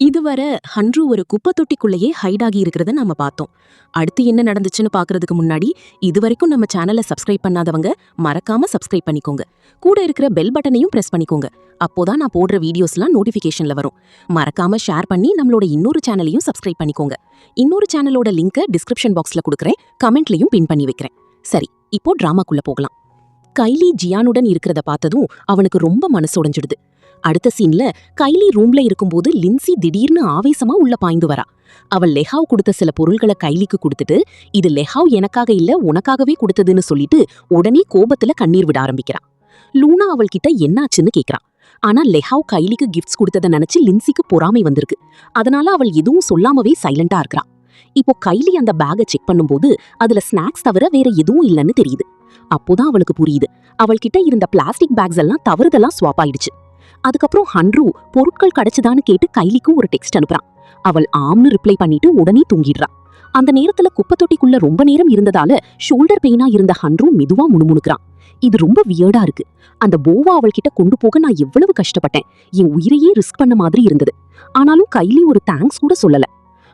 இதுவரை ஹன்ரு ஒரு குப்பை தொட்டிக்குள்ளேயே ஹைட் ஆகி இருக்கிறத நம்ம பார்த்தோம். அடுத்து என்ன நடந்துச்சுன்னு பார்க்கறதுக்கு முன்னாடி இதுவரைக்கும் நம்ம சேனலை சப்ஸ்கிரைப் பண்ணாதவங்க மறக்காம சப்ஸ்கிரைப் பண்ணிக்கோங்க. கூட இருக்கிற பெல் பட்டனையும் பிரஸ் பண்ணிக்கோங்க. அப்போதான் நான் போடுற வீடியோஸ்லாம் நோட்டிஃபிகேஷன்ல வரும். மறக்காம ஷேர் பண்ணி நம்மளோட இன்னொரு சேனலையும் சப்ஸ்கிரைப் பண்ணிக்கோங்க. இன்னொரு சேனலோட லிங்கை டிஸ்கிரிப்ஷன் பாக்ஸ்ல கொடுக்குறேன், கமெண்ட்லயும் பின் பண்ணி வைக்கிறேன். சரி, இப்போ டிராமாக்குள்ள போகலாம். கைலி ஜியானுடன் இருக்கிறத பார்த்ததும் அவனுக்கு ரொம்ப மனசு உடைஞ்சிடுது. அடுத்த சீன்ல கைலி ரூம்ல இருக்கும்போது லின்சி திடீர்னு ஆவேசமா உள்ள பாய்ந்து வரா. அவள் லெஹாவ் கொடுத்த சில பொருள்களை கைலிக்கு கொடுத்துட்டு, இது லெஹாவ் எனக்காக இல்ல உனக்காகவே கொடுத்ததுன்னு சொல்லிட்டு உடனே கோபத்துல கண்ணீர் விட ஆரம்பிக்கிறா. லூனா அவள்கிட்ட என்னாச்சுன்னு கேக்குறா. ஆனா லெஹாவ் கைலிக்கு கிஃப்ட்ஸ் கொடுத்ததை நினைச்சு லின்சிக்கு பொறாமை வந்திருக்கு. அதனால அவள் எதுவும் சொல்லாமவே சைலண்டா இருக்கிறா. இப்போ கைலி அந்த பேகை செக் பண்ணும்போது அதுல ஸ்நாக்ஸ் தவிர வேற எதுவும் இல்லைன்னு தெரியுது. அப்போதான் அவளுக்கு புரியுது, அவள்கிட்ட இருந்த பிளாஸ்டிக் பேக்ஸ் எல்லாம் தவறுதெல்லாம் ஸ்வாப் ஆயிடுச்சு. அதுக்கப்புறம் ஹன்ரு பொருட்கள் கிடைச்சுதான்னு கேட்டு கைலிக்கும் ஒரு டெக்ஸ்ட் அனுப்புறான். அவள் ஆம்னு ரிப்ளை பண்ணிட்டு உடனே தூங்கிடுறா. அந்த நேரத்துல குப்பை தொட்டிக்குள்ள ரொம்ப நேரம் இருந்ததால ஷோல்டர் பெயினா இருந்த ஹன்ரு மெதுவா முணுமுணுக்கிறான். இது ரொம்ப வியர்டா இருக்கு. அந்த போவா அவள்கிட்ட கொண்டு போக நான் எவ்வளவு கஷ்டப்பட்டேன், என் உயிரையே ரிஸ்க் பண்ண மாதிரி இருந்தது. ஆனாலும் கைலி ஒரு தேங்க்ஸ் கூட சொல்லல.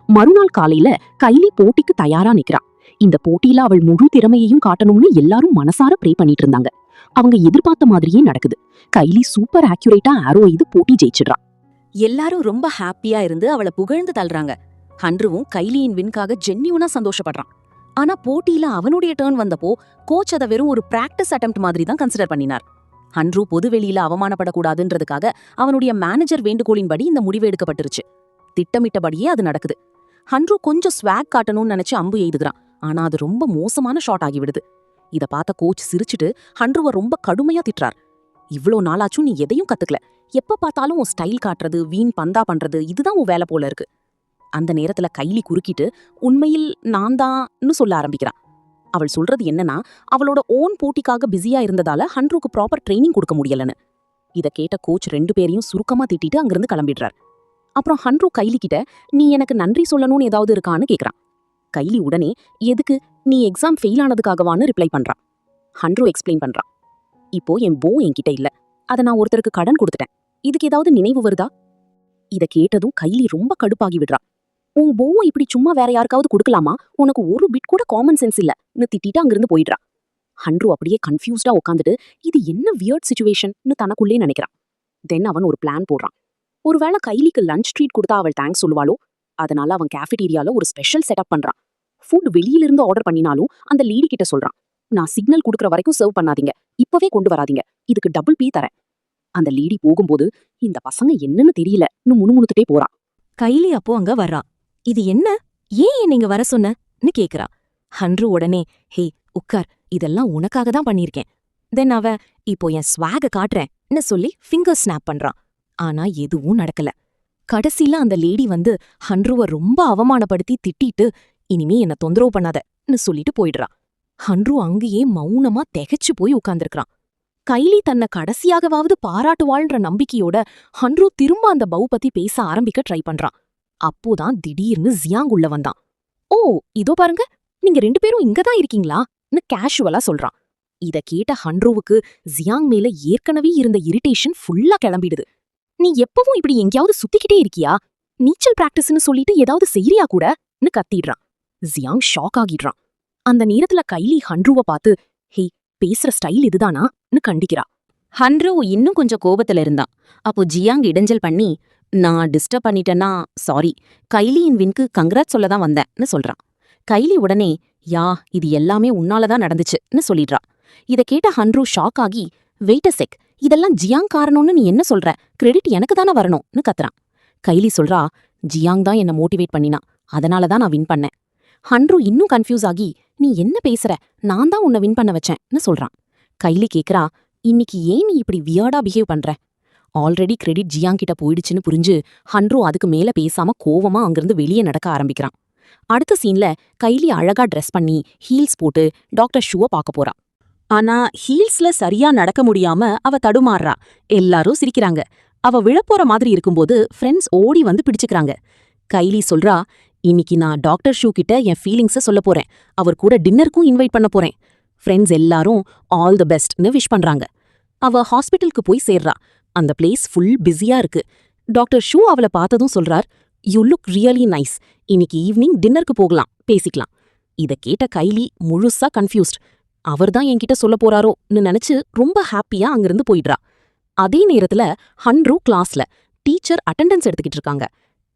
மறுநாள் காலையில கைலி போட்டிக்கு தயாரா நிக்கிறா. இந்த போட்டியில அவள் முழு திறமையையும் காட்டணும்னு எல்லாரும் மனசார ப்ரே பண்ணிட்டு இருந்தாங்க. அவங்க எதிர்பார்த்த மாதிரியே நடக்குது. கைலி சூப்பர் ஆக்யூரேட்டா ஆரோ இது போட்டி ஜெயிச்சிடுறா. எல்லாரும் ரொம்ப ஹாப்பியா இருந்து அவளை புகழ்ந்து தள்ளுறாங்க. ஹன்ருவும் கைலியின் வின்காக ஜென்யூனா சந்தோஷப்படுறான். ஆனா போட்டியில அவனுடைய டர்ன் வந்தப்போ கோச் அதை வெறும் ஒரு பிராக்டிஸ் அட்டெம்ப்ட் மாதிரி தான் கன்சிடர் பண்ணினார். ஹன்ரு பொதுவெளியில அவமானப்படக்கூடாதுன்றதுக்காக அவனுடைய மேனேஜர் வேண்டுகோளின்படி இந்த முடிவு எடுக்கப்பட்டுருச்சு. திட்டமிட்டபடியே அது நடக்குது. ஹன்ரு கொஞ்சம் ஸ்வாக் காட்டணும்னு நினைச்சு அம்பு எய்துகிறான். ஆனா அது ரொம்ப மோசமான ஷாட் ஆகிவிடுது. இத பார்த்த கோச் சிரிச்சுட்டு ஹன்ருவை ரொம்ப கடுமையா திட்டுறார். இவ்ளோ நாளாச்சும் நீ எதையும் கத்துக்கல, எப்ப பார்த்தாலும் உன் ஸ்டைல் காட்டுறது, வீண் பந்தா பண்றது, இதுதான் உன் வேலை போல இருக்கு. அந்த நேரத்துல கைலி குறுக்கிட்டு உண்மையில் நான் தான்னு சொல்ல ஆரம்பிக்கிறான். அவள் சொல்றது என்னன்னா, அவளோட ஓன் போட்டிக்காக பிஸியா இருந்ததால ஹன்ருக்கு ப்ராப்பர் ட்ரைனிங் கொடுக்க முடியலன்னு. இத கேட்ட கோச் ரெண்டு பேரையும் சுருக்கமா திட்டிட்டு அங்கிருந்து கிளம்பிடுறார். அப்புறம் ஹன்ரு கைலி கிட்ட நீ எனக்கு நன்றி சொல்லணும்னு ஏதாவது இருக்கான்னு கேக்குறான். கைலி உடனே எதுக்கு, நீ எக்ஸாம் ஃபெயில் ஆனதுக்காகவான்னு ரிப்ளை பண்றான். ஹன்ரு எக்ஸ்பிளைன் பண்றான். இப்போ என் போ என்கிட்ட இல்ல, அதை நான் ஒருத்தருக்கு கடன் கொடுத்துட்டேன், இதுக்கு ஏதாவது நினைவு வருதா? இத கேட்டதும் கைலி ரொம்ப கடுப்பாகி விடுறா. உன் போவை இப்படி சும்மா வேற யாருக்காவது கொடுக்கலாமா, உனக்கு ஒரு பிட் கூட காமன் சென்ஸ் இல்லன்னு திட்டிட்டு அங்கிருந்து போயிடுறா. ஹன்ரு அப்படியே கன்ஃபியூஸ்டா உட்காந்துட்டு இது என்ன வியர்ட் சிச்சுவேஷன்னு தனக்குள்ளே நினைக்கிறான். தென் அவன் ஒரு பிளான் போடுறான். ஒருவேளை கைலிக்கு லஞ்ச் ட்ரீட் கொடுத்தா அவள் தேங்க்ஸ் சொல்லுவாளோ, அதனால அவன் கேஃபிடீரியால ஒரு ஸ்பெஷல் செட்டப் பண்றான். ஃபுட் வெளியிலிருந்து ஆர்டர் பண்ணினாலும் அந்த லீடி கிட்ட சொல்றான், நான் சிக்னல் கொடுக்குற வரைக்கும் சர்வ் பண்ணாதீங்க, இப்பவே கொண்டு வராதீங்க, இதுக்கு டபுள் பீ தரேன். அந்த லீடி போகும்போது இந்த பசங்க என்னன்னு தெரியலன்னு முணுமுணுத்துட்டே போறான். கைலி அப்போ அங்க வர்றா. இது என்ன, ஏன் நீங்க வர சொன்னன்னு கேக்குறா. ஹன்ரு உடனே ஹே உக்கார், இதெல்லாம் உனக்காக தான் பண்ணிருக்கேன். தென் அவ இப்போ என் ஸ்வாக காட்டுறேன்னு சொல்லி ஃபிங்கர் ஸ்னாப் பண்றான். ஆனா எதுவும் நடக்கல. கடைசில அந்த லேடி வந்து ஹன்ருவ ரொம்ப அவமானப்படுத்தி திட்டிட்டு இனிமே என்ன தொந்தரவு பண்ணாதன்னு சொல்லிட்டு போயிடுறா. ஹன்ரு அங்கேயே மௌனமா திகைச்சு போய் உட்கார்ந்திருக்கான். கைலி தன்னை கடைசியாகவாவது பாராட்டுவாள்ன்ற நம்பிக்கையோட ஹன்ரு திரும்ப அந்த பௌ பத்தி பேச ஆரம்பிக்க ட்ரை பண்றான். அப்போதான் திடீர்னு ஜியாங் உள்ள வந்தான். ஓ இதோ பாருங்க, நீங்க ரெண்டு பேரும் இங்கதான் இருக்கீங்களான்னு கேஷுவலா சொல்றான். இத கேட்ட ஹன்ருவுக்கு ஜியாங் மேல ஏற்கனவே இருந்த இரிட்டேஷன் ஃபுல்லா கிளம்பிடுது. நீ எப்பவும் இப்படி எங்கேயாவது சுத்திக்கிட்டே இருக்கியா, நீச்சல் பிராக்டிஸ்னு சொல்லிட்டு ஏதாவது செய்யறியா கூடன்னு கத்திடுறான். Jiang shock ஆகிடுறான். அந்த நேரத்துல கைலி ஹன்ருவ பார்த்து ஹே பேசுற ஸ்டைல் இதுதானான்னு கண்டிக்கிறா. ஹன்ரு இன்னும் கொஞ்சம் கோபத்துல இருந்தான். அப்போ ஜியாங் இடைஞ்சல் பண்ணி நான் டிஸ்டர்ப் பண்ணிட்டேன்னா சாரி, கைலியின் வின்க்கு கங்க்ராட் சொல்ல தான் வந்தேன்னு சொல்றான். கைலி உடனே யா இது எல்லாமே உன்னாலதான் நடந்துச்சுன்னு சொல்லிடுறா. இத கேட்ட ஹன்ரு ஷாக் ஆகி வெயிட் அ செக், இதெல்லாம் ஜியாங் காரணம்னு நீ என்ன சொல்ற, கிரெடிட் எனக்கு தானே வரணும்னு கத்துறான். கைலி சொல்றா, ஜியாங் தான் என்ன மோட்டிவேட் பண்ணினா, அதனாலதான் நான் வின் பண்ணேன். ஹன்ரு இன்னும் கன்ஃபியூஸ் ஆகி நீ என்ன பேசுற, நான் தான் உன்னை வின் பண்ண வச்சேன்னு சொல்றான். கைலி கேக்குறா, இன்னைக்கு ஏன் நீ இப்படி வியர்டா பிஹேவ் பண்ற? ஆல்ரெடி கிரெடிட் ஜியாங் கிட்ட போயிடுச்சுன்னு புரிஞ்சு ஹன்ரு அதுக்கு மேல பேசாம கோவமா அங்கிருந்து வெளியே நடக்க ஆரம்பிக்கிறான். அடுத்த சீன்ல கைலி அழகா ட்ரெஸ் பண்ணி ஹீல்ஸ் போட்டு டாக்டர் ஷூவை பார்க்க போறா. ஆனா ஹீல்ஸ்ல சரியா நடக்க முடியாம அவ தடுமாறுறா. எல்லாரும் சிரிக்கிறாங்க. அவ விழப்போற மாதிரி இருக்கும்போது ஃப்ரெண்ட்ஸ் ஓடி வந்து பிடிச்சுக்கிறாங்க. கைலி சொல்றா, இன்னைக்கு நான் டாக்டர் ஷூ கிட்ட என் ஃபீலிங்ஸை சொல்ல போறேன், அவர் கூட டின்னருக்கும் இன்வைட் பண்ண போறேன். ஃப்ரெண்ட்ஸ் எல்லாரும் ஆல் தி பெஸ்ட்னு விஷ் பண்றாங்க. அவ ஹாஸ்பிட்டலுக்கு போய் சேர்றா. அந்த பிளேஸ் ஃபுல் பிஸியா இருக்கு. டாக்டர் ஷூ அவளை பார்த்ததும் சொல்றார், யூ லுக் ரியலி நைஸ். இன்னைக்கு ஈவினிங் டின்னருக்கு போகலாம், பேசிக்கலாம். இத கேட்ட கைலி முழுசா கன்ஃபியூஸ்ட். அவர்தான் என்கிட்ட சொல்ல போறாரோன்னு நினைச்சு ரொம்ப ஹாப்பியா அங்கிருந்து போயிடுறா. அதே நேரத்துல ஹன்ரு கிளாஸ்ல டீச்சர் அட்டெண்டன்ஸ் எடுத்துக்கிட்டு இருக்காங்க.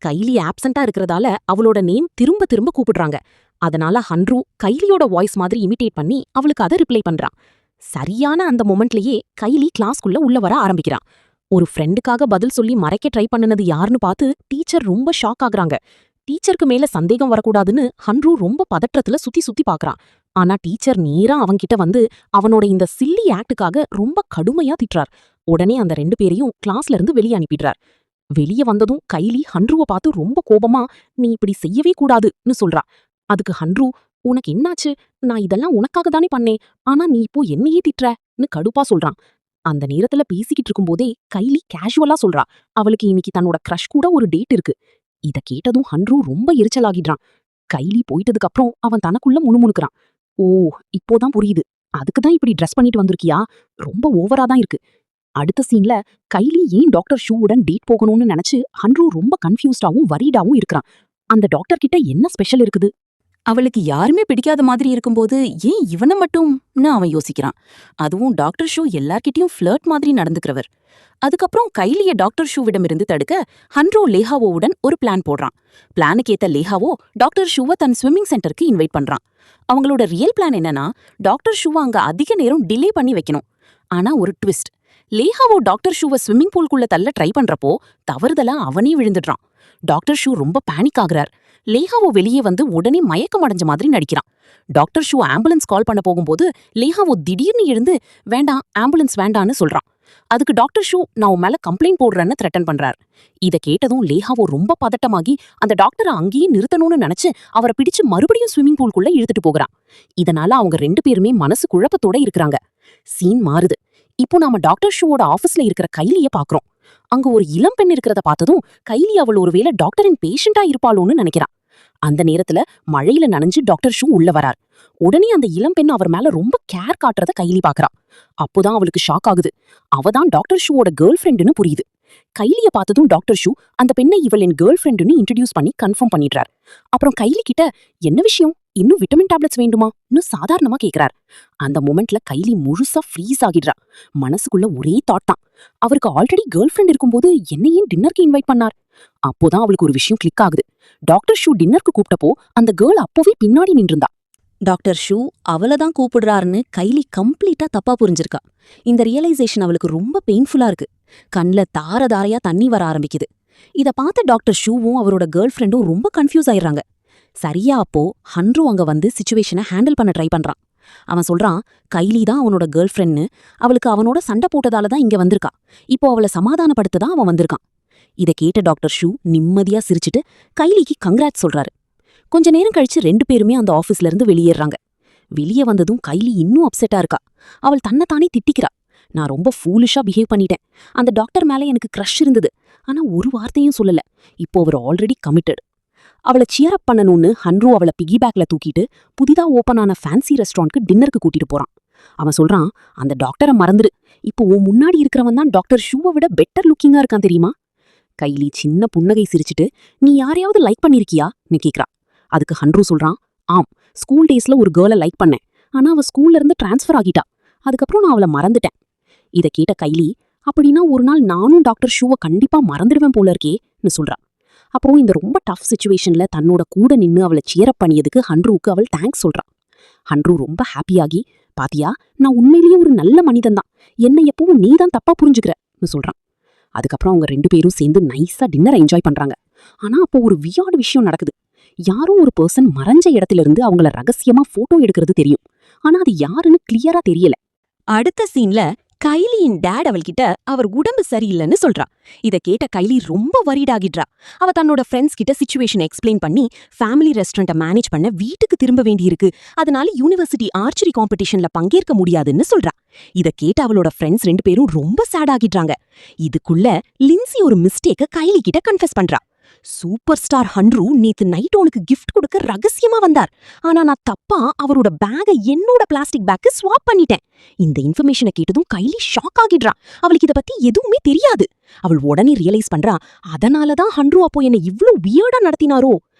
கைலி ஆப்சென்ட்டா இருக்கறதால அவளோட நேம் திரும்ப திரும்ப கூப்பிடுறாங்க. அதனால ஹன்ரு கைலியோட வாய்ஸ் மாதிரி இமிட்டேட் பண்ணி அவளுக்கு அதை ரிப்ளை பண்றான். சரியான அந்த மொமெண்ட்லயே கைலி கிளாஸ்க்குள்ள உள்ள வர ஆரம்பிக்கிறான். ஒரு ஃப்ரெண்டுக்காக பதில் சொல்லி மறைக்க ட்ரை பண்ணுனது யாருன்னு பார்த்து டீச்சர் ரொம்ப ஷாக் ஆகுறாங்க. டீச்சருக்கு மேல சந்தேகம் வரக்கூடாதுன்னு ஹன்ரு ரொம்ப பதற்றத்துல சுத்தி சுத்தி பாக்குறான். ஆனா டீச்சர் நேரா அவன்கிட்ட வந்து அவனோட இந்த சில்லி ஆக்டுக்காக ரொம்ப கடுமையா திட்டுறார். உடனே அந்த 2 பேரையும் கிளாஸ்ல இருந்து வெளியே அனுப்பிடுறார். வெளியே வந்ததும் கைலி ஹன்ருவ பார்த்து ரொம்ப கோபமா, நீ இப்படி செய்யவே கூடாதுன்னு சொல்றா. அதுக்கு ஹன்ரு, உனக்கு என்னாச்சு? நான் இதெல்லாம் உனக்காக தானே பண்ணேன். ஆனா நீ இப்போ என்னையே திட்டுறன்னு கடுப்பா சொல்றான். அந்த நேரத்துல பேசிக்கிட்டு இருக்கும்போதே கைலி கேஷுவலா சொல்றா, அவளுக்கு இன்னைக்கு தன்னோட க்ரஷ் கூட ஒரு டேட் இருக்கு. இத கேட்டதும் ஹன்ரு ரொம்ப எரிச்சலாகிடுறான். கைலி போயிட்டதுக்கு அப்புறம் அவன் தனக்குள்ள முணுமுணுக்குறான். ஓ, இப்போதான் புரியுது. அதுக்குதான் இப்படி ட்ரெஸ் பண்ணிட்டு வந்திருக்கியா? ரொம்ப ஓவரா தான் இருக்கு. அடுத்த சீன்ல கைலி ஏன் டாக்டர் ஷூவுடன் டேட் போகணும்னு நினைச்சு ஹன்ரு ரொம்ப கன்ஃபியூஸ்டாவும் வரீடாவும் இருக்கிறான். அந்த டாக்டர் கிட்ட என்ன ஸ்பெஷல் இருக்குது? அவளுக்கு யாருமே பிடிக்காத மாதிரி இருக்கும்போது ஏன் இவனை மட்டும்னு அவன் யோசிக்கிறான். அதுவும் டாக்டர் ஷூ எல்லார்கிட்டயும் ஃப்ளர்ட் மாதிரி நடந்துக்கிறவர். அதுக்கப்புறம் கைலிய டாக்டர் ஷூவிடமிருந்து தடுக்க ஹன்ரு லேஹாவோவுடன் ஒரு பிளான் போடுறான். பிளானுக்கேத்த லேஹாவோ டாக்டர் ஷூவை தன் ஸ்விம்மிங் சென்டருக்கு இன்வைட் பண்றான். அவங்களோட ரியல் பிளான் என்னன்னா, டாக்டர் ஷூவை அங்க அதிக நேரம் டிலே பண்ணி வைக்கணும். ஆனா ஒரு ட்விஸ்ட். லேஹாவோ டாக்டர் ஷூவை ஸ்விம்மிங் பூல்குள்ள தள்ள ட்ரை பண்றப்போ தவறுதலா அவனே விழுந்துடுறான். டாக்டர் ஷூ ரொம்ப பேனிக் ஆகுறார். லேஹாவோ வெளியே வந்து உடனே மயக்கம் அடைஞ்ச மாதிரி நடிக்கிறான். டாக்டர் ஷூ ஆம்புலன்ஸ் கால் பண்ண போகும்போது லேஹாவோ திடீர்னு எழுந்து வேண்டாம், ஆம்புலன்ஸ் வேண்டான்னு சொல்றான். அதுக்கு டாக்டர் ஷூ, நான் உன் மேல கம்ப்ளைண்ட் போடுறேன்னு த்ரெட்டன் பண்றார். இத கேட்டதும் லேஹாவோ ரொம்ப பதட்டமாகி அந்த டாக்டரை அங்கேயே நிறுத்தணும்னு நினைச்சு அவரை பிடிச்சு மறுபடியும் ஸ்விம்மிங் பூல்குள்ள இழுத்துட்டு போகிறான். இதனால அவங்க 2 பேருமே மனசு குழப்பத்தோட இருக்கிறாங்க. சீன் மாறுது. இப்போ நாம டாக்டர் ஷூவோட ஆபீஸ்ல இருக்கிற கைலிய பாக்குறோம். அங்க ஒரு இளம் பெண் இருக்கிறத பார்த்ததும் கைலி அவள் ஒருவேளை டாக்டரின் பேஷண்டா இருப்பாளோன்னு நினைக்கிறான். அந்த நேரத்துல மழையில நனைஞ்சு டாக்டர் ஷூ உள்ள வரார். உடனே அந்த இளம் பெண் அவர் மேல ரொம்ப கேர் காட்டுறத கைலி பாக்குறா. அப்போதான் அவளுக்கு ஷாக் ஆகுது. அவதான் டாக்டர் ஷூவோட கேர்ள் ஃப்ரெண்டுன்னு புரியுது. கைலிய பார்த்ததும் டாக்டர் ஷூ அந்த பெண்ணை இவள் என் கேர்ள் ஃப்ரெண்டுன்னு இன்ட்ரடியூஸ் பண்ணி கன்ஃபார்ம் பண்ணிடுறார். அப்புறம் கைலி கிட்ட, என்ன விஷயம், இன்னும் விட்டமின் டேப்லெட்ஸ் வேண்டுமான்னு சாதாரணமா கேக்குறார். அந்த மொமெண்ட்ல கைலி முழுசா ஃப்ரீஸ் ஆகிடுறா. மனசுக்குள்ள ஒரே தாட் தான், அவருக்கு ஆல்ரெடி கேர்ள் ஃப்ரெண்ட் இருக்கும்போது என்ன ஏன் டின்னருக்கு இன்வைட் பண்ணார்? அப்போதான் அவளுக்கு ஒரு விஷயம் கிளிக் ஆகுது. டாக்டர் ஷூ டின்னருக்கு கூப்பிட்டப்போ அந்த கேர்ள் அப்போவே பின்னாடி நின்றுந்தா. டாக்டர் ஷூ அவளதான் கூப்பிடுறாருன்னு கைலி கம்ப்ளீட்டா தப்பா புரிஞ்சிருக்கா. இந்த ரியலைசேஷன் அவளுக்கு ரொம்ப பெயின்ஃபுல்லா இருக்கு. கண்ல தார தாரையா தண்ணி வர ஆரம்பிக்குது. இத பார்த்த டாக்டர் ஷூவும் அவரோட கேர்ள் ஃப்ரெண்டும் ரொம்ப கன்ஃபியூஸ் ஆயிடுறாங்க. சரியா அப்போ ஹன்ரு அங்க வந்து சிச்சுவேஷனை ஹேண்டில் பண்ண ட்ரை பண்றான். அவன் சொல்றான், கைலி தான் அவனோட கேர்ள் ஃப்ரெண்ட்னு, அவளுக்கு அவனோட சண்டை போட்டதால தான் இங்க வந்திருக்கா. இப்போ அவளை சமாதானப்படுத்ததான் அவன் வந்திருக்கான். இத கேட்ட டாக்டர் ஷூ நிம்மதியா சிரிச்சுட்டு கைலிக்கு கங்க்ராட்ஸ் சொல்றாரு. கொஞ்ச நேரம் கழிச்சு 2 பேருமே அந்த ஆபீஸ்ல இருந்து வெளியேறாங்க. வெளியே வந்ததும் கைலி இன்னும் அப்செட்டா இருக்கா. அவள் தன்னைத்தானே திட்டிக்கிறா. நான் ரொம்ப ஃபூலிஷா பிஹேவ் பண்ணிட்டேன். அந்த டாக்டர் மேல எனக்கு க்ரஷ் இருந்தது. ஆனா ஒரு வார்த்தையும் சொல்லல. இப்போ அவர் ஆல்ரெடி கமிட்டட். அவளை சியர் அப் பண்ணணும்னு ஹன்ரு அவளை பிகி பேக்ல தூக்கிட்டு புதிதா ஓபன் ஆன ஃபேன்சி ரெஸ்டாரண்ட்க்கு டின்னருக்கு கூட்டிட்டு போறான். அவன் சொல்றான், அந்த டாக்டரை மறந்துடு. இப்போ உன் முன்னாடி இருக்கிறவன் தான் டாக்டர் ஷூவை விட பெட்டர் லுக்கிங்கா இருக்கான் தெரியுமா? கைலி சின்ன புன்னகை சிரிச்சுட்டு, நீ யாரையாவது லைக் பண்ணிருக்கியான்னு கேக்குறா. அதுக்கு ஹன்ரு சொல்றான், ஆம், ஸ்கூல் டேஸ்ல ஒரு கேர்ளை லைக் பண்ணேன். ஆனா அவ ஸ்கூல்ல இருந்து டிரான்ஸ்ஃபர் ஆகிட்டா. அதுக்கப்புறம் நான் அவளை மறந்துட்டேன். இத கேட்ட கைலி, அப்படின்னா ஒரு நாள் நானும் டாக்டர் ஷூவை கண்டிப்பா மறந்துடுவேன் போல இருக்கேன்னு சொல்றா. அப்புறம் இந்த ரொம்ப டஃப் சிச்சுவேஷன்ல தன்னோட கூட நின்னு அவளை சியரப் பண்ணியதுக்கு ஹன்ருவுக்கு அவள் தேங்க்ஸ் சொல்றா. ஹன்ரு ரொம்ப ஹாப்பியாகி, பாத்தியா, நான் உண்மையிலேயே ஒரு நல்ல மனிதன் தான், என்னை எப்பவும் நீ தான் தப்பா புரிஞ்சுக்கிறன்னு சொல்றான். அதுக்கப்புறம் அவங்க 2 பேரும் சேர்ந்து நைஸா டின்னரை என்ஜாய் பண்றாங்க. ஆனா அப்போ ஒரு வியார்டு விஷயம் நடக்குது. யாரோ ஒரு பர்சன் மறைஞ்ச இடத்துல இருந்து அவங்கள ரகசியமா போட்டோ எடுக்கிறது தெரியும். ஆனா அது யாருன்னு கிளியரா தெரியல. அடுத்த சீன்ல கைலியின் டேட் அவள்கிட்ட அவர் உடம்பு சரியில்லைன்னு சொல்றா. இத கேட்ட கைலி ரொம்ப வரீடாகிடுறா. அவ தன்னோட ஃப்ரெண்ட்ஸ் கிட்ட சிச்சுவேஷனை எக்ஸ்பிளைன் பண்ணி ஃபேமிலி ரெஸ்டாரண்ட்டை மேனேஜ் பண்ண வீட்டுக்கு திரும்ப வேண்டியிருக்கு, அதனால யூனிவர்சிட்டி ஆர்ச்சரி காம்படிஷன்ல பங்கேற்க முடியாதுன்னு சொல்றா. இத கேட்ட அவளோட ஃப்ரெண்ட்ஸ் 2 பேரும் ரொம்ப சேட் ஆகிடுறாங்க. இதுக்குள்ள லின்சி ஒரு மிஸ்டேக்க கைலி கிட்ட கன்ஃபெஸ் பண்றா. சூப்பர் ஸ்டார் ஹன்ரு நேத்து நைட் உனக்கு கிஃப்ட் கொடுக்க ரகசியமா வந்தார். ஆனா நான் தப்பா அவரோட பேக்கை என்னோட பிளாஸ்டிக் பேக்கு ஸ்வாப் பண்ணிட்டேன். இந்த இன்ஃபர்மேஷனை கேட்டதும் கைலி ஷாக் ஆகிடுறா. அவளுக்கு இத பத்தி எதுவுமே தெரியாது. அவள் உடனே ரியலைஸ் பண்றா, அதனாலதான் ஹன்ரு அப்போ என்ன இவ்ளோ வியர்டா நடத்தினாரோ.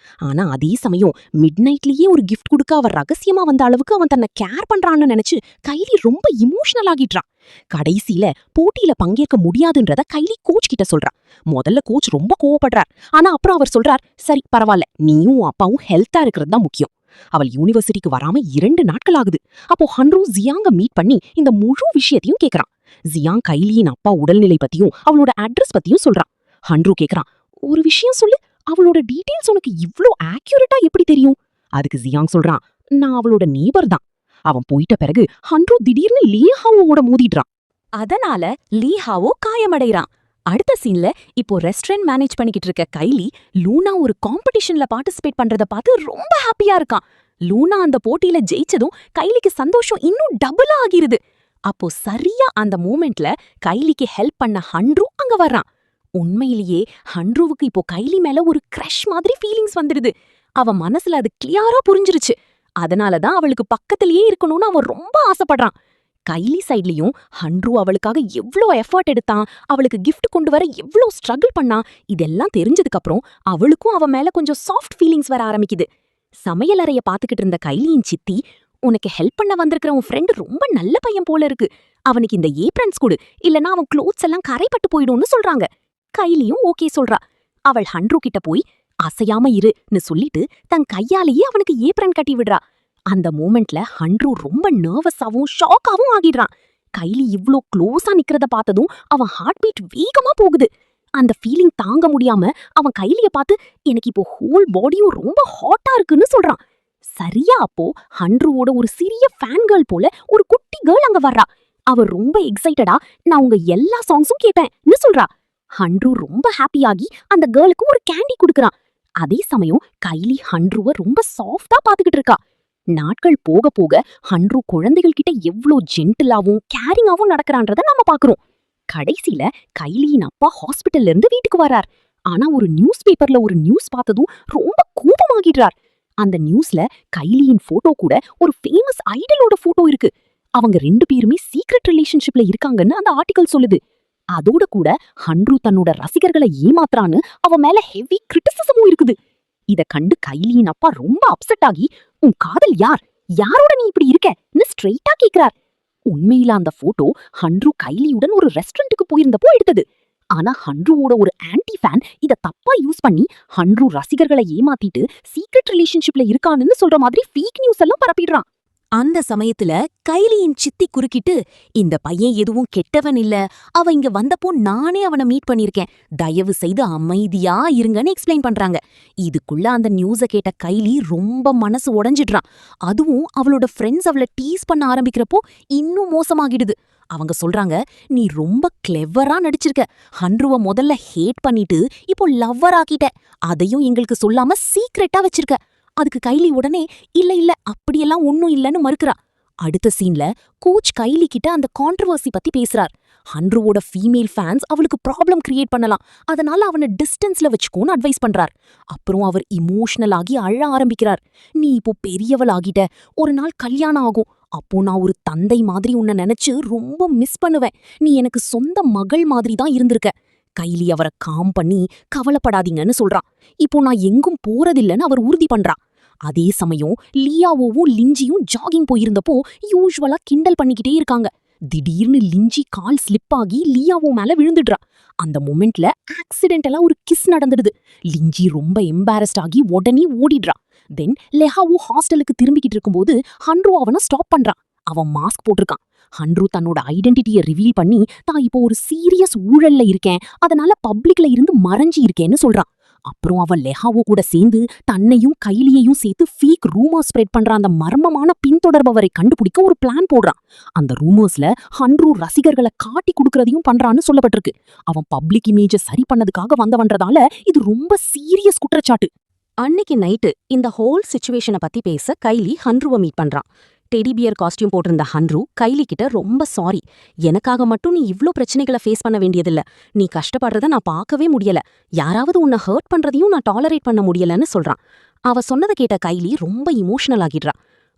ஆனா அதே சமயம் மிட் நைட்லயே ஒரு கிஃப்ட் கொடுக்க அவர் ரகசியமா வந்த அளவுக்கு அவன் தன்னை கேர் பண்றான்னு நினைச்சு கைலி ரொம்ப இமோஷனல் ஆகிடுறா. கடைசியில போட்டியில பங்கேற்க முடியாதுன்றத கைலி கோச் கிட்ட சொல்றா. முதல்ல கோச் ரொம்ப கோவப்படுறார். ஆனா அப்புறம் அவர் சொல்றார், சரி பரவாயில்ல, நீயும் அப்பாவும் ஹெல்த்தா இருக்கிறது தான் முக்கியம். அவள் யூனிவர்சிட்டிக்கு வராம 2 நாட்கள் ஆகுது. அப்போ ஹன்ரு ஜியாங்க மீட் பண்ணி இந்த முழு விஷயத்தையும் கேக்குறான். ஜியாங் கைலியின் அப்பா உடல்நிலை பத்தியும் அவளோட அட்ரஸ் பத்தியும் சொல்றான். ஹன்ரு கேக்குறான், ஒரு விஷயம் சொல்லு, அவளோட டீடைல்ஸ் உனக்கு இவ்ளோ ஆக்யூரேட்டா எப்படி தெரியும்? அதுக்கு ஜியாங் சொல்றான், நான் அவளோட நேபர் தான். அவன் போயிட்ட பிறகு ஹன்ரு திடீர்னு லியாவோட மோதிடுறான். அதனால லீஹாவோ காயமடைறான். அடுத்த சீன்ல இப்போ ரெஸ்டாரண்ட் மேனேஜ் பண்ணிக்கிட்டு இருக்க கைலி லூனா ஒரு காம்படிஷன்ல பார்ட்டிசிபேட் பண்றத பார்த்து ரொம்ப ஹாப்பியா இருக்கான். லூனா அந்த போட்டியில ஜெயிச்சதும் கைலிக்கு சந்தோஷம் இன்னும் டபுளா ஆகிருது. அப்போ சரியா அந்த மூமெண்ட்ல கைலிக்கு ஹெல்ப் பண்ண ஹன்ரு அங்க வர்றான். உண்மையிலேயே ஹன்ருவுக்கு இப்போ கைலி மேல ஒரு கிரஷ் மாதிரி ஃபீலிங்ஸ் வந்துடுது. அவ மனசுல அது கிளியரா புரிஞ்சிருச்சு. அதனாலதான் அவளுக்கு பக்கத்திலேயே இருக்கணும்னு அவன் ரொம்ப ஆசைப்படுறான். கைலி சைட்லயும் ஹன்ரு அவளுக்காக எவ்ளோ எஃபர்ட் எடுத்தான், அவளுக்கு கிஃப்ட் கொண்டு வர எவ்ளோ ஸ்ட்ரகிள் பண்ணா, இதெல்லாம் தெரிஞ்சதுக்கு அப்புறம் அவளுக்கும் அவ மேல கொஞ்சம் சாஃப்ட் ஃபீலிங்ஸ் வர ஆரம்பிக்குது. சமையலறைய பாத்துக்கிட்டு இருந்த கைலியின் சித்தி, உனக்கு ஹெல்ப் பண்ண வந்திருக்கிற உன் ஃப்ரெண்ட் ரொம்ப நல்ல பையன் போல இருக்கு, அவனுக்கு இந்த ஏப்ரன்ஸ் கொடு, இல்லனா அவன் க்ளோத்ஸ் எல்லாம் கரைப்பட்டு போயிடும்னு சொல்றாங்க. கைலியும் ஓகே சொல்றா. அவள் ஹன்ரு கிட்ட போய் அசையாம இருன்னு சொல்லிட்டு தன் கையாலேயே அவனுக்கு ஏப்ரன் கட்டி விடுறா. அந்த மூமெண்ட்ல ஹன்ரு ரொம்ப நர்வஸாவும் ஷாக்காவும் ஆகிடுறான். கைலி இவ்ளோ க்ளோஸா நிக்கிறத பார்த்ததும் அவன் ஹார்ட் பீட் வேகமா போகுது. அந்த ஃபீலிங் தாங்க முடியாம அவன் கைலிய பார்த்து, எனக்கு இப்போ ஹோல் பாடியும் ரொம்ப ஹாட்டா இருக்குன்னு சொல்றான். சரியா அப்போ ஹன்ருவோட ஒரு சிறிய ஃபேன் கேர்ள் போல ஒரு குட்டி கேர்ள் அங்க வர்றா. அவ ரொம்ப எக்ஸைட்டடா, நான் உங்க எல்லா சாங்ஸும் கேட்பேன்னு சொல்றா. ஹன்ரு ரொம்ப ஹாப்பியாகி அந்த கேர்ளுக்கு ஒரு கேண்டி குடுக்கறான். அதே சமயம் கைலி ஹன்ருவ ரொம்ப சாஃப்டா பாத்துக்கிட்டு இருக்கா. நாட்கள் போக போக ஹன்ரு குழந்தைகள் கிட்ட எவ்ளோ ஜென்டிலாவும் கேரிங்காவும் நடக்கறான்றத நாம பாக்குறோம். கடைசியில கைலியின் அப்பா ஹாஸ்பிட்டல்ல இருந்து வீட்டுக்கு வரார். ஆனா ஒரு நியூஸ் பேப்பர்ல ஒரு நியூஸ் பார்த்ததும் ரொம்ப கோபமாகிடுறார். அந்த நியூஸ்ல கைலியின் போட்டோ கூட ஒரு ஃபேமஸ் ஐடலோட போட்டோ இருக்கு. அவங்க 2 பேருமே சீக்ரெட் ரிலேஷன்ஷிப்ல இருக்காங்கன்னு அந்த ஆர்டிகல் சொல்லுது. அதோட கூட ஹன்ரு தன்னோட ரசிகர்களை ஏமாத்துறான்னு அவ மேல ஹெவி கிரிட்டிசிசமும் இருக்குது. இத கண்டு கைலியின் அப்பா ரொம்ப அப்செட் ஆகி, உன் காதல் யார், யாரோட நீ இப்படி இருக்கன்னு ஸ்ட்ரெயிட்டா கேக்குறார். உண்மையில அந்த போட்டோ ஹன்ரு கைலியுடன் ஒரு ரெஸ்டாரண்ட்டுக்கு போயிருந்தப்போ எடுத்தது. ஆனா ஹன்ருவோட ஒரு ஆன்டி ஃபேன் இத தப்பா யூஸ் பண்ணி ஹன்ரு ரசிகர்களை ஏமாத்திட்டு சீக்ரெட் ரிலேஷன்ஷிப்ல இருக்கான்னு சொல்ற மாதிரி ஃபேக் நியூஸ் எல்லாம் பரப்பிடுறான். அந்த சமயத்துல கைலியின் சித்தி குறுக்கிட்டு, இந்த பையன் எதுவும் கெட்டவன் இல்ல, அவ இங்க வந்தப்போ நானே அவனை மீட் பண்ணிருக்கேன், தயவு செய்து அமைதியா இருங்கன்னு எக்ஸ்பிளைன் பண்றாங்க. இதுக்குள்ள அந்த நியூஸ கேட்ட கைலி ரொம்ப மனசு உடைஞ்சிடுறான். அதுவும் அவளோட ஃப்ரெண்ட்ஸ் அவளை டீஸ் பண்ண ஆரம்பிக்கிறப்போ இன்னும் மோசமாகிடுது. அவங்க சொல்றாங்க, நீ ரொம்ப கிளெவரா நடிச்சிருக்க, ஹன்ருவ முதல்ல ஹேட் பண்ணிட்டு இப்போ லவ்வர் ஆக்கிட்ட, அதையும் எங்களுக்கு சொல்லாம சீக்ரெட்டா வச்சிருக்க. அதுக்கு கைலி உடனே இல்ல இல்ல அப்படியெல்லாம் ஒன்னும் இல்லன்னு மறுக்கிறா. அடுத்த சீன்ல கோச் கைலி கிட்ட அந்த கான்ட்ரோவர்சி பத்தி பேசுறார். ஹன்ருவோட ஃபீமேல் ஃபேன்ஸ் அவளுக்கு ப்ராப்ளம் கிரியேட் பண்ணலாம், அதனால அவனை டிஸ்டன்ஸ்ல வச்சுக்கோன்னு அட்வைஸ் பண்றார். அப்புறம் அவர் இமோஷனல் ஆகி அழ ஆரம்பிக்கிறார். நீ இப்போ பெரியவள் ஆகிட்ட, ஒரு நாள் கல்யாணம் ஆகும், அப்போ நான் ஒரு தந்தை மாதிரி உன்னை நினைச்சு ரொம்ப மிஸ் பண்ணுவேன், நீ எனக்கு சொந்த மகள் மாதிரி தான் இருந்திருக்க. கைலி அவரை காம் பண்ணி கவலைப்படாதீங்கன்னு சொல்றான். இப்போ நான் எங்கும் போறதில்லன்னு அவர் உறுதி பண்றா. அதே சமயம் லியாவோவும் லிஞ்சியும் ஜாகிங் போயிருந்தப்போ யூஸ்வலா கிண்டல் பண்ணிக்கிட்டே இருக்காங்க. திடீர்னு லிஞ்சி கால் ஸ்லிப் ஆகி லியாவோ மேல விழுந்துடுறா. அந்த மொமெண்ட்ல ஆக்சிடென்டலா ஒரு கிஸ் நடந்துடுது. லிஞ்சி ரொம்ப எம்பாரஸ்ட் ஆகி உடனே ஓடிடுறா. தென் லெஹாவோ ஹாஸ்டலுக்கு திரும்பிக்கிட்டு இருக்கும்போது ஹன்ரு அவனை ஸ்டாப் பண்றான். அவன் மாஸ்க் போட்டிருக்கான். ஹன்ரு தன்னோட ஐடென்டிட்டியை ரிவீல் பண்ணி, தான் இப்போ ஒரு சீரியஸ் ஊழல்ல இருக்கேன், அதனால பப்ளிக்ல இருந்து மறைஞ்சி இருக்கேன்னு சொல்றான். அப்புறம் அவன் லெஹாவோ கூட சேர்ந்து தன்னையும் கைலியையும் சேர்த்து ஃபேக் ரூமர்ஸ் ஸ்ப்ரெட் பண்ற அந்த மர்மமான பின்தொடர்பவரை கண்டுபிடிக்க ஒரு பிளான் போடுறான். அந்த ரூமர்ஸ்ல ஹன்ரு ரசிகர்களை காட்டி கொடுக்கறதையும் பண்றான்னு சொல்லப்பட்டிருக்கு. அவன் பப்ளிக் இமேஜை சரி பண்ணதுக்காக வந்தவன்றதால இது ரொம்ப சீரியஸ் குற்றச்சாட்டு. அன்னைக்கு நைட்டு இந்த ஹோல் சிச்சுவேஷனை பத்தி பேச கைலி ஹன்ருவை மீட் பண்றான். டெடி பியர் காஸ்டியூம் போட்டிருந்த ஹன்ரு கைலி கிட்ட ரொம்ப சாரி, எனக்காக மட்டும் நீ இவ்ளோ பிரச்சனைகளை ஃபேஸ் பண்ண வேண்டியதில்ல, நீ கஷ்டப்படுறத நான் பார்க்கவே முடியல, யாராவது உன்னை ஹர்ட் பண்றதையும் நான் டாலரேட் பண்ண முடியலன்னு சொல்றான். அவ சொன்னதை கேட்ட கைலி ரொம்ப இமோஷனல் ஆகிடுறா.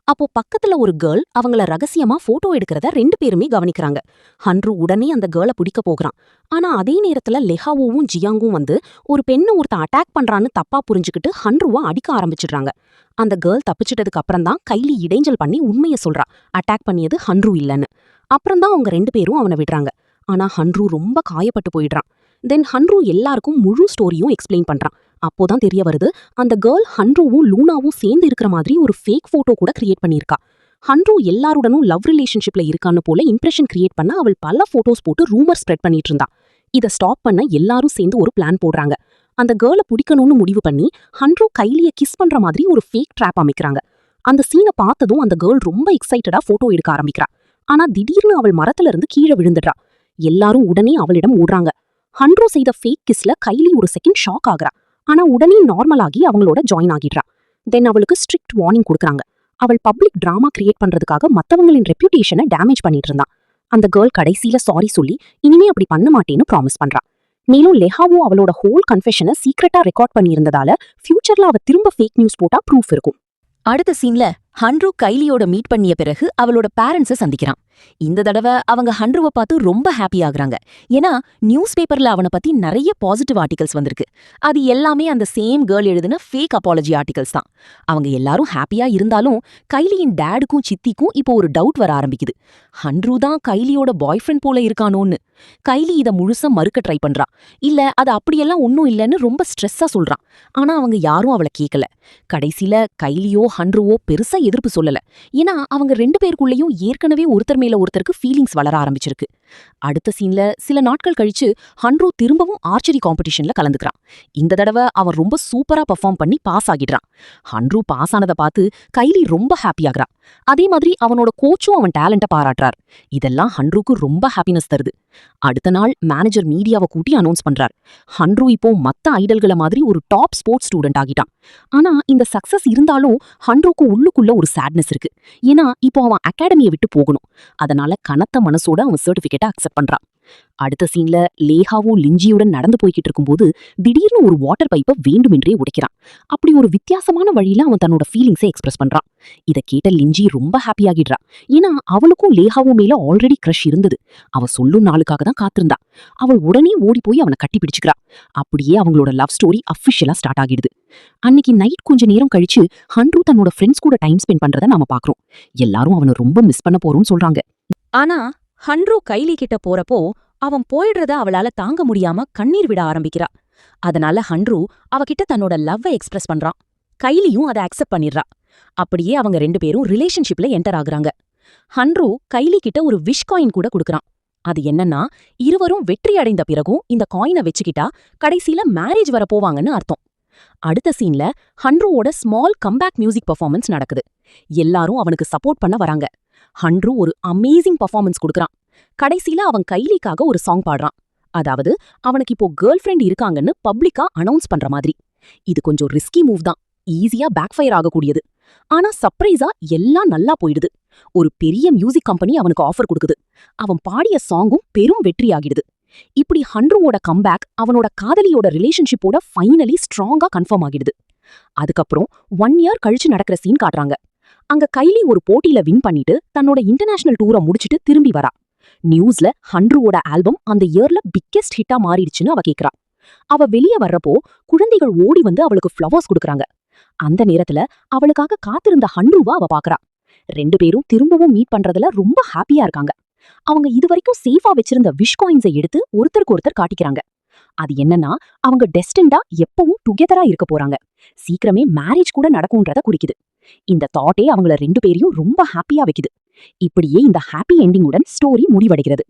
அப்போ பக்கத்துல ஒரு கேர்ள் அவங்கள ரகசியமா போட்டோ எடுக்கிறத 2 பேருமே கவனிக்கிறாங்க. ஹன்ரு உடனே அந்த கேர்ளை பிடிக்க போகிறான். ஆனா அதே நேரத்துல லெஹாவோவும் ஜியாங்கும் வந்து ஒரு பெண்ணை ஒருத்தன் அட்டாக் பண்றான்னு தப்பா புரிஞ்சுக்கிட்டு ஹன்ருவா அடிக்க ஆரம்பிச்சிடுறாங்க. அந்த கேர்ள் தப்பிச்சிட்டதுக்கு அப்புறம் தான் கைலி இடைஞ்சல் பண்ணி உண்மையை சொல்றா, அட்டாக் பண்ணியது ஹன்ரு இல்லன்னு. அப்புறம்தான் அவங்க 2 பேரும் அவனை விடுறாங்க. ஆனா ஹன்ரு ரொம்ப காயப்பட்டு போயிடுறான். தென் ஹன்ரு எல்லாருக்கும் முழு ஸ்டோரியும் எக்ஸ்பிளைன் பண்றான். அப்போதான் தெரிய வருது, அந்த கேர்ள் ஹன்ருவும் லூனாவும் சேர்ந்து இருக்கிற மாதிரி ஒரு ஃபேக் போட்டோ கூட கிரியேட் பண்ணியிருக்கா. ஹன்ரு எல்லாருடனும் லவ் ரிலேஷன்ஷிப்ல இருக்கான்னு போல இம்ப்ரெஷன் கிரியேட் பண்ண அவள் பல போட்டோஸ் போட்டு ரூமர் ஸ்ப்ரெட் பண்ணிட்டு இருந்தா. இதை ஸ்டாப் பண்ண எல்லாரும் சேர்ந்து ஒரு பிளான் போடுறாங்க. அந்த கேர்ளை பிடிக்கணும்னு முடிவு பண்ணி ஹன்ரு கைலிய கிஸ் பண்ற மாதிரி ஒரு ஃபேக் ட்ராப் அமைக்கிறாங்க. அந்த சீனை பார்த்ததும் அந்த கேர்ள் ரொம்ப எக்ஸைட்டடா போட்டோ எடுக்க ஆரம்பிக்கிறா. ஆனா திடீர்னு அவள் மரத்துல இருந்து கீழே விழுந்துடுறா. எல்லாரும் உடனே அவளிடம் ஓடுறாங்க. ஹன்ரு செய்த ஃபேக் கிஸ்ல கைலி ஒரு செகண்ட் ஷாக் ஆகுறா. ஆனா உடனே நார்மல் ஆகி அவங்களோட ஜாயின் ஆகிடுறா. தென் அவளுக்கு ஸ்ட்ரிக்ட் வார்னிங் கொடுக்குறாங்க. அவள் பப்ளிக் டிராமா கிரியேட் பண்றதுக்காக மத்தவங்களின் ரெப்யூட்டேஷனை டேமேஜ் பண்ணிட்டு இருந்தா. அந்த கேர்ள் கடைசியில சாரி சொல்லி இனிமே அப்படி பண்ண மாட்டேன்னு ப்ராமிஸ் பண்றா. மேலும் லெஹாவோ அவளோட ஹோல் கன்ஃபெஷனை சீக்ரெட்டா ரெக்கார்ட் பண்ணியிருந்ததால ஃபியூச்சர்ல அவ திரும்ப ஃபேக் நியூஸ் போட்டா ப்ரூஃப் இருக்கும். அடுத்த சீன்ல ஹன்ரு கைலியோட மீட் பண்ணிய பிறகு அவளோட பேரண்ட்ஸை சந்திக்கிறான். இந்த தடவை அவங்க ஹன்ருவை பார்த்து ரொம்ப ஹாப்பி ஆகுறாங்க. ஏன்னா நியூஸ் பேப்பர்ல அவனை பத்தி நிறைய பாசிட்டிவ் ஆர்டிகல்ஸ் வந்திருக்கு. அது எல்லாமே அந்த சேம் கேர்ள் எழுதின ஃபேக் அப்பாலஜி ஆர்டிகல்ஸ் தான். அவங்க எல்லாரும் ஹாப்பியா இருந்தாலும் கைலியின் டேடுக்கும் சித்திக்கும் இப்போ ஒரு டவுட் வர ஆரம்பிக்குது. ஹன்ரு தான் கைலியோட பாய் ஃப்ரெண்ட் போல இருக்கானோன்னு. கைலி இதை முழுசா மறுக்க ட்ரை பண்றா. இல்ல அது அப்படியெல்லாம் ஒன்னும் இல்லைன்னு ரொம்ப ஸ்ட்ரெஸ்ஸா சொல்றான். ஆனா அவங்க யாரும் அவளை கேட்கல. கடைசியில கைலியோ ஹன்ருவோ பெருசா எதிர்ப்பு சொல்லல. ஏன்னா அவங்க 2 பேருக்குள்ளேயும் ஏற்கனவே ஒருத்தர் மேல ஒருத்தருக்கு ஃபீலிங்ஸ் வளர ஆரம்பிச்சிருக்கு. அடுத்த சீன்ல சில நாட்கள் கழிச்சு ஹன்ரு திரும்பவும் ஆர்ச்சரி காம்படிஷன்ல கலந்துக்கிறான். இந்த தடவை அவன் ரொம்ப சூப்பரா பெர்ஃபார்ம் பண்ணி பாஸ் ஆகிடுறான். ஹன்ரு பாஸ் ஆனதை பார்த்து கைலி ரொம்ப ஹாப்பி ஆகுறா. அதே மாதிரி அவனோட கோச்சும் அவன் டேலண்ட்டை பாராட்டுறார். இதெல்லாம் ஹன்ருக்கு ரொம்ப ஹாப்பினஸ் தருது. அடுத்த நாள் மேனேஜர் மீடியாவை கூட்டி அனௌன்ஸ் பண்றார். ஹன்ரு இப்போ மத்த ஐடல்களை மாதிரி ஒரு டாப் ஸ்போர்ட்ஸ் ஸ்டூடெண்ட் ஆகிட்டான். ஆனா இந்த சக்சஸ் இருந்தாலும் ஹன்ருக்கு உள்ளுக்குள்ள ஒரு சேட்னஸ் இருக்கு. ஏன்னா இப்போ அவன் அகாடமியை விட்டு போகணும். அதனால கனத்த மனசோட அவன் சர்டிபிகேட்டை அக்செப்ட் பண்றான். அடுத்த சீன்ல லேஹாவும் லிஞ்சியுடன் நடந்து போய்கிட்டு இருக்கும்போது திடீர்னு ஒரு வாட்டர் பைப்பை வேண்டுமென்றே உடைக்கிறான். அப்படி ஒரு வித்தியாசமான வழியில அவன் தன்னோட ஃபீலிங்ஸை எக்ஸ்பிரஸ் பண்றான். இதை கேட்ட லிஞ்சி ரொம்ப ஹாப்பி ஆகிடுறா. ஏன்னா அவளுக்கும் லேஹாவும் மேல ஆல்ரெடி கிரஷ் இருந்தது. அவ சொல்லும் நாளுக்காக தான் காத்திருந்தா. அவள் உடனே ஓடி போய் அவனை கட்டி பிடிச்சுக்கிறா. அப்படியே அவங்களோட லவ் ஸ்டோரி அஃபிஷியலா ஸ்டார்ட் ஆகிடுது. அன்னைக்கு நைட் கொஞ்ச நேரம் கழிச்சு ஹன்ரு தன்னோட ஃப்ரெண்ட்ஸ் கூட டைம் ஸ்பெண்ட் பண்றதை நாம பாக்குறோம். எல்லாரும் அவனை ரொம்ப மிஸ் பண்ண போறோம்னு சொல்றாங்க. ஆனா ஹன்ரு கைலி கிட்ட போறப்போ அவன் போயிடுறத அவளால தாங்க முடியாம கண்ணீர் விட ஆரம்பிக்கிறா. அதனால ஹன்ரு அவகிட்ட தன்னோட லவ்வை எக்ஸ்பிரஸ் பண்றான். கைலியும் அதை அக்செப்ட் பண்ணிடுறா. அப்படியே அவங்க 2 பேரும் ரிலேஷன்ஷிப்ல என்டர் ஆகுறாங்க. ஹன்ரு கைலி கிட்ட ஒரு விஷ் காயின் கூட கொடுக்கறான். அது என்னன்னா, இருவரும் வெற்றி அடைந்த பிறகும் இந்த காயினை வச்சுக்கிட்டா கடைசியில மேரேஜ் வர போவாங்கன்னு அர்த்தம். அடுத்த சீன்ல ஹன்ருவோட ஸ்மால் கம்பேக் மியூசிக் பெர்ஃபார்மன்ஸ் நடக்குது. எல்லாரும் அவனுக்கு சப்போர்ட் பண்ண வராங்க. ஹன்ரு ஒரு அமேசிங் பெர்ஃபார்மன்ஸ் கொடுக்கறான். கடைசியில அவன் கைலிக்காக ஒரு சாங் பாடுறான். அதாவது அவனுக்கு இப்போ கேர்ள் ஃப்ரெண்ட் இருக்காங்கன்னு பப்ளிக்கா அனௌன்ஸ் பண்ற மாதிரி. இது கொஞ்சம் ரிஸ்கி மூவ் தான், ஈஸியா பேக் ஃபயர் ஆகக்கூடியது. ஆனா சர்ப்ரைஸா எல்லாம் நல்லா போயிடுது. ஒரு பெரிய மியூசிக் கம்பெனி அவனுக்கு ஆஃபர் கொடுக்குது. அவன் பாடிய சாங்கும் பெரும் வெற்றி ஆகிடுது. இப்படி ஹன்ருவோட கம்பேக் அவனோட காதலியோட ரிலேஷன்ஷிப்போட ஃபைனலி ஸ்ட்ராங்கா கன்ஃபார்ம் ஆகிடுது. அதுக்கப்புறம் 1 இயர் கழிச்சு நடக்கிற சீன் காட்டுறாங்க. அங்க கைலி ஒரு போட்டியில வின் பண்ணிட்டு தன்னோட இன்டர்நேஷனல் டூரை முடிச்சிட்டு திரும்பி வரா. நியூஸ்ல ஹன்ருவோட ஆல்பம் அந்த இயர்ல பிக்கெஸ்ட் ஹிட்டா மாறிடுச்சுன்னு அவ கேக்குறா. அவ வெளியே வர்றப்போ குழந்தைகள் ஓடி வந்து அவளுக்கு ஃப்ளவர்ஸ் கொடுக்கறாங்க. அந்த நேரத்துல அவளுக்காக காத்திருந்த ஹன்ருவா அவ பாக்குறா. 2 பேரும் திரும்பவும் மீட் பண்றதுல ரொம்ப ஹாப்பியா இருக்காங்க. அவங்க இதுவரைக்கும் சேஃபா வச்சிருந்த விஷ் காயின்ஸை எடுத்து ஒருத்தருக்கு ஒருத்தர் காட்டிக்கிறாங்க. அது என்னன்னா, அவங்க டெஸ்டின்டா எப்பவும் டுகெதரா இருக்க போறாங்க. சீக்கிரமே மேரேஜ் கூட நடக்கும்ன்றத குறிக்குது. இந்த தாட்டே அவங்கள 2 பேரையும் ரொம்ப ஹாப்பியா வைக்குது. இப்படியே இந்த ஹாப்பி எண்டிங்குடன் ஸ்டோரி முடிவடைகிறது.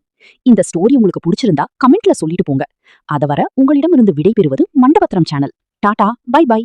இந்த ஸ்டோரி உங்களுக்கு பிடிச்சிருந்தா கமெண்ட்ல சொல்லிட்டு போங்க. அதவரை உங்களிடமிருந்து விடைபெறுவது மண்டபத்திரம் சேனல். Tata, bye by.